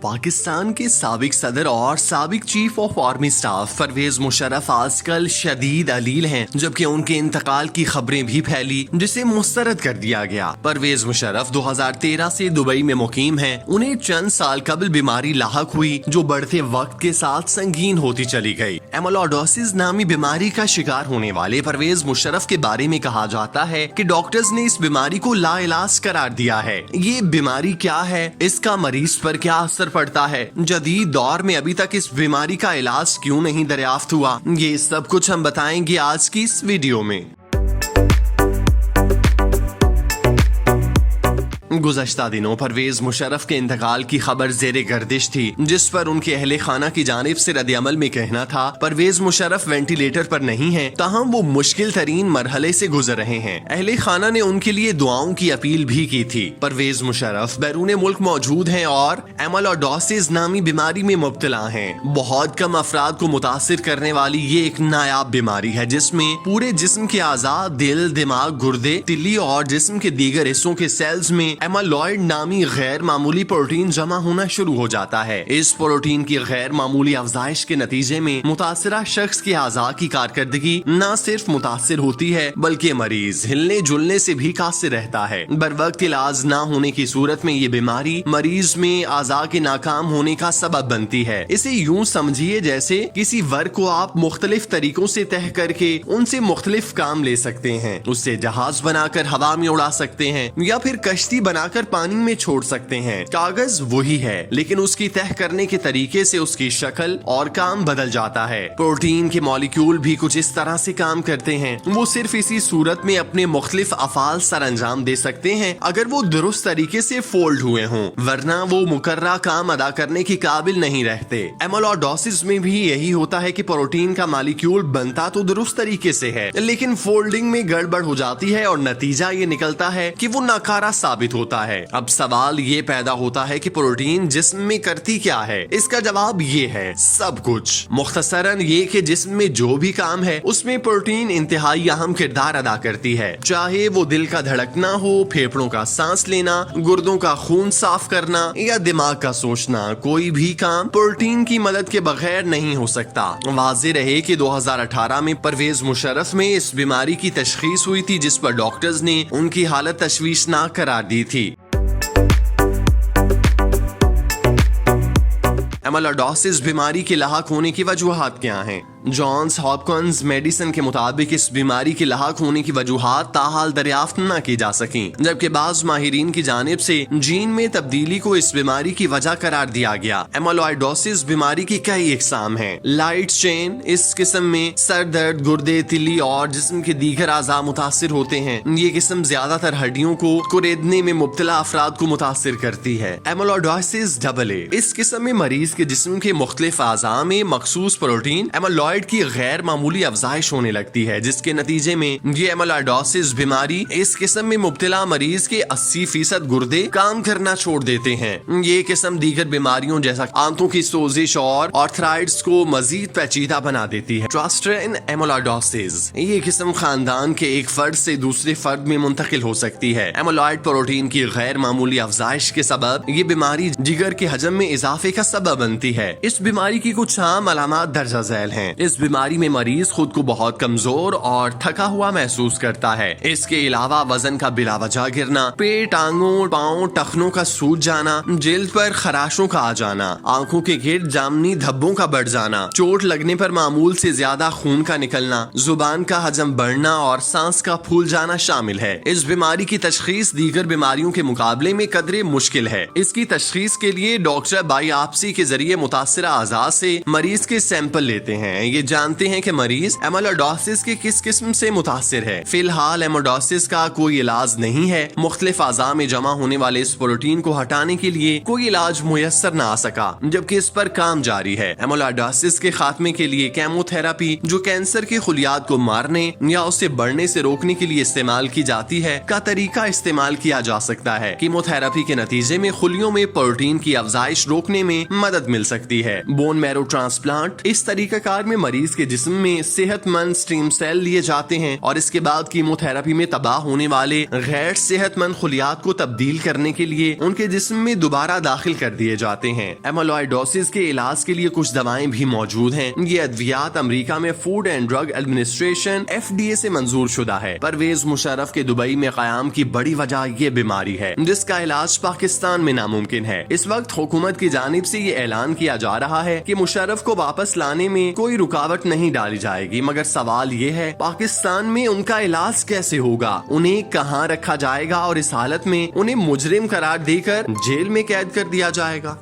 पाकिस्तान के साबिक सदर और साबिक chief of army staff Pervez Musharraf आजकल शदीद अलील हैं, जबकि उनके इंतकाल की खबरें भी फैली जिसे मुस्तरद कर दिया गया। परवेज मुशर्रफ 2013 से दुबई में मुकीम हैं। उन्हें चंद साल कबल बीमारी लाहक हुई जो बढ़ते वक्त के साथ संगीन होती चली गई। एमोलोडोसिस नामी बीमारी का शिकार होने वाले परवेज मुशर्रफ के बारे में कहा जाता है कि डॉक्टर्स ने इस बीमारी को लाइलाज करार दिया है। ये बीमारी क्या है, इसका मरीज पर क्या असर पड़ता है, जदीद दौर में अभी तक इस बीमारी का इलाज क्यों नहीं दरियाफ्त हुआ, ये सब कुछ हम बताएंगे आज की इस वीडियो में। गुज़श्ता दिनों परवेज मुशर्रफ के इंतकाल की खबर ज़ेरे गर्दिश थी, जिस पर उनके अहले खाना की जानिब से रद्द-ए-अमल में कहना था परवेज मुशर्रफ वेंटिलेटर पर नहीं हैं, ताहम वो मुश्किल तरीन मरहले से गुजर रहे हैं। अहले खाना ने उनके लिए दुआओं की अपील भी की थी। परवेज मुशर्रफ बैरून मुल्क मौजूद हैं और एमोलोडोसिस नामी बीमारी में मुब्तला हैं। बहुत कम अफराद को मुतासिर करने वाली ये एक नायाब बीमारी है जिसमें पूरे जिस्म के आज़ा, दिल, दिमाग, गुर्दे, तिल्ली और जिस्म के दीगर हिस्सों के सेल्स में एमालॉइड नामी गैर मामूली प्रोटीन जमा होना शुरू हो जाता है। इस प्रोटीन की गैर मामूली अफजाइश के नतीजे में मुतासिरा शख्स के आज़ा की कारकर्दगी न सिर्फ मुतासिर होती है बल्कि मरीज हिलने जुलने से भी कासिर रहता है। बरवक्त इलाज न होने की सूरत में ये बीमारी मरीज में आज़ा के नाकाम होने का सबब बनती है। इसे यूं समझिए जैसे किसी वर्क को आप मुख्तलिफ तरीकों से तह करके उनसे मुख्तलिफ काम ले सकते हैं। उससे जहाज बनाकर हवा में उड़ा सकते हैं या फिर कश्ती बनाकर पानी में छोड़ सकते हैं। कागज वही है लेकिन उसकी तह करने के तरीके से उसकी शक्ल और काम बदल जाता है। प्रोटीन के मॉलिक्यूल भी कुछ इस तरह से काम करते हैं। वो सिर्फ इसी सूरत में अपने मुख्तलिफ अफाल सर अंजाम दे सकते हैं अगर वो दुरुस्त तरीके से फोल्ड हुए हों, वरना वो मुकर्रा काम अदा करने के काबिल नहीं रहते। एमोलोडोसिस में भी यही होता है कि प्रोटीन का मॉलिक्यूल बनता तो दुरुस्त तरीके से है लेकिन फोल्डिंग में गड़बड़ हो जाती है और नतीजा ये निकलता है कि वो नाकारा साबित होता है। अब सवाल ये पैदा होता है कि प्रोटीन जिस्म में करती क्या है। इसका जवाब ये है सब कुछ। मुख्तसरन ये कि जिस्म में जो भी काम है उसमें प्रोटीन इंतहाई अहम किरदार अदा करती है, चाहे वो दिल का धड़कना हो, फेफड़ों का सांस लेना, गुर्दों का खून साफ करना या दिमाग का सोचना। कोई भी काम प्रोटीन की मदद के बगैर नहीं हो सकता। वाज़ेह रहे कि 2018 में परवेज मुशर्रफ में इस बीमारी की तशखीस हुई थी जिस पर डॉक्टर्स ने उनकी हालत तशवीशनाक करार दी थी। एमोलोडोसिस बीमारी के लाहक होने की वजूहात क्या हैं? जॉन्स हॉपकिंस मेडिसिन के मुताबिक इस बीमारी के लाहक होने की वजूहात ताहाल दरियाफ्त न की जा सकी, जबकि बाज माहिरीन की जानिब से जीन में तब्दीली को इस बीमारी की वजह करार दिया गया। एमोलोइडोसिस बीमारी की कई इकसाम हैं। लाइट चेन, इस किस्म में सर दर्द, गुर्दे, तिल्ली और जिस्म के दीगर आज़ा मुतासिर होते हैं। ये किस्म ज्यादातर हड्डियों को कुरेदने में मुब्तला अफराद को मुतासिर करती है। एमोलोडोसिस डबल ए, इस किस्म में मरीज के जिस्म के मुख्तलिफ आज़ा में मखसूस प्रोटीन एमोलॉइड की गैर मामूली अफजाइश होने लगती है, जिसके नतीजे में ये एमोलोडोसिस बीमारी इस किस्म में मुब्तला मरीज के 80% गुर्दे काम करना छोड़ देते हैं। ये किस्म दीगर बीमारियों जैसा आंतों की सोजिश और आर्थराइटिस को मजीद पेचीदा बना देती है। क्लस्टरिन एमोलोडोसिस, ये किस्म खानदान के एक फर्द से दूसरे फर्द में मुंतकिल हो सकती है। एमोलॉइड प्रोटीन की गैर मामूली अफजाइश के सबब ये बीमारी जिगर के हजम में इजाफे का सबब बनती है। इस बीमारी की कुछ आम अलामात दर्जा झैल हैं। इस बीमारी में मरीज खुद को बहुत कमजोर और थका हुआ महसूस करता है। इसके अलावा वजन का बिलावजह गिरना, पेट, आंगों, पाँव, टखनों का सूज जाना, जिल्द पर खराशों का आ जाना, आंखों के गिर्द जामनी धब्बों का बढ़ जाना, चोट लगने पर मामूल से ज्यादा खून का निकलना, जुबान का हजम बढ़ना और सांस का फूल जाना शामिल है। इस बीमारी की तशखीस दीगर बीमारियों के मुकाबले में कदरे मुश्किल है। इसकी तशखीस के लिए डॉक्टर बायोप्सी के जरिए मुतासिरा आज़ा से मरीज के सैंपल लेते हैं। ये जानते हैं कि मरीज एमोलोडोसिस के किस किस्म से मुतासिर है। फिलहाल एमोलोडोसिस का कोई इलाज नहीं है। मुख्तलिफ आज़ा में जमा होने वाले इस प्रोटीन को हटाने के लिए कोई इलाज मुयस्सर न आ सका, जबकि इस पर काम जारी है। एमोलोडोसिस के खात्मे के लिए केमोथेरेपी, जो कैंसर के खुलियात को मारने या उसे बढ़ने से रोकने के लिए इस्तेमाल की जाती है, का तरीका इस्तेमाल किया जा सकता है। कीमोथेरेपी के नतीजे में खुलियों में प्रोटीन की अफजाइश रोकने में मदद मिल सकती है। बोन मैरो ट्रांसप्लांट, इस तरीकाकार में में मरीज के जिस्म में सेहतमंद स्टेम सेल लिए जाते हैं और इसके बाद कीमोथेरेपी में तबाह होने वाले गैर सेहतमंद खुलियात को तब्दील करने के लिए उनके जिस्म में दोबारा दाखिल कर दिए जाते हैं। एमाइलोइडोसिस के इलाज के लिए कुछ दवाएं भी मौजूद हैं। ये अद्वियात अमेरिका में food and drug administration FDA से मंजूर शुदा है। परवेज मुशर्रफ के दुबई में क़याम की बड़ी वजह ये बीमारी है जिसका इलाज पाकिस्तान में नामुमकिन है। इस वक्त हुकूमत की जानिब से ये ऐलान किया जा रहा है कि मुशर्रफ को वापस लाने में कोई रुकावट नहीं डाली जाएगी, मगर सवाल ये है पाकिस्तान में उनका इलाज कैसे होगा, उन्हें कहाँ रखा जाएगा और इस हालत में उन्हें मुजरिम करार देकर जेल में कैद कर दिया जाएगा।